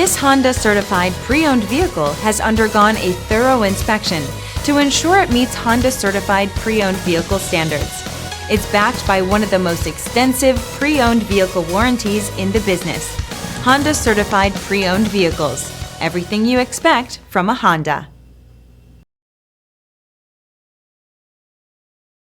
This Honda certified pre-owned vehicle has undergone a thorough inspection to ensure it meets Honda certified pre-owned vehicle standards. It's backed by one of the most extensive pre-owned vehicle warranties in the business. Honda certified pre-owned vehicles. Everything you expect from a Honda.